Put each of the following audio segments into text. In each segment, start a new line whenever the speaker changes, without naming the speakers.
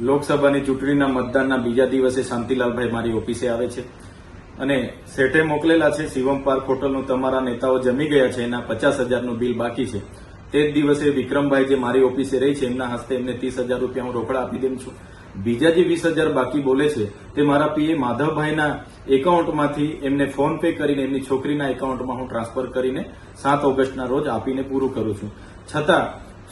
લોકસભાની ચૂંટણીના મતદાનના બીજા દિવસે શાંતિલાલભાઈ મારી ઓફિસે આવે છે અને શેઠે મોકલેલા છે શિવમ પાર્ક હોટલનું તમારા નેતાઓ જમી ગયા છે, એના 50,000નું બિલ બાકી છે. તે જ દિવસે વિક્રમભાઈ જે મારી ઓફિસે રહી છે એમના હસ્તે એમને 30,000 રૂપિયા હું રોકડા આપી દઉં છું. બીજા જે 20,000 બાકી બોલે છે તે મારા પીએ માધવભાઈના એકાઉન્ટમાંથી એમને ફોન પે કરીને એમની છોકરીના એકાઉન્ટમાં હું ટ્રાન્સફર કરીને 7 ઓગસ્ટના રોજ આપીને પૂરું કરું છું. છતાં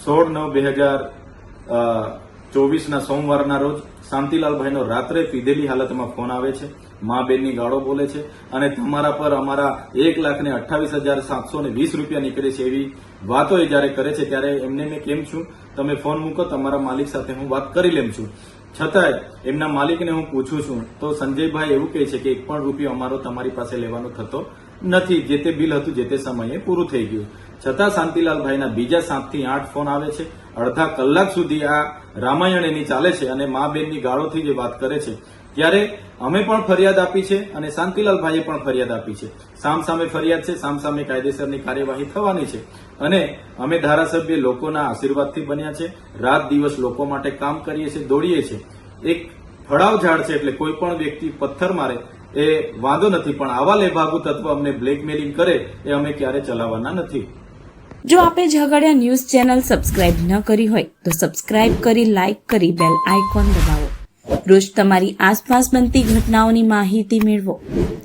16/9/2024ના સોમવારના રોજ શાંતિલાલભાઈનો રાત્રે પીધેલી હાલતમાં ફોન આવે છે, મા બેનની ગાળો બોલે છે અને તમારા પર અમારા 1,28,720 રૂપિયા નીકળે છે એવી વાતો એ જયારે કરે છે ત્યારે એમને મેં કેમ છું, તમે ફોન મૂકો, તમારા માલિક સાથે હું વાત કરી લેમ છું. છતાંય એમના માલિકને હું પૂછું છું તો સંજયભાઈ એવું કહે છે કે 1 પણ રૂપિયો અમારો તમારી પાસે લેવાનો થતો નથી, જે તે બિલ હતું જે તે સમયે પૂરું થઈ ગયું. છતાં શાંતિલાલભાઈના બીજા 7 થી 8 ફોન આવે છે. અડધા કલાક સુધી આ રામાયણ એની ચાલે છે અને મા બેનની ગાળોથી જે વાત કરે છે ત્યારે અમે પણ ફરિયાદ આપી છે અને શાંતિલાલભાઈએ પણ ફરિયાદ આપી છે. સામસામે ફરિયાદ છે, સામસામે કાયદેસરની કાર્યવાહી થવાની છે અને અમે ધારાસભ્ય લોકોના આશીર્વાદથી બન્યા છે. રાત દિવસ લોકો માટે કામ કરીએ છીએ, દોડીએ છીએ. એક ફળાવ ઝાડ છે એટલે કોઈ પણ વ્યક્તિ પથ્થર મારે એ વાંધો નથી, પણ આવા લેભાગુ તત્વ અમને બ્લેકમેલિંગ કરે એ અમે ક્યારે ચલાવવાના નથી.
જો આપે ઝઘડિયા ન્યૂઝ ચેનલ સબસ્ક્રાઇબ ન કરી હોય તો સબસ્ક્રાઇબ કરી, લાઇક કરી, બેલ આઇકોન દબાવો. રોજ તમારી આસપાસ બનતી ઘટનાઓની માહિતી મેળવો.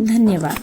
ધન્યવાદ.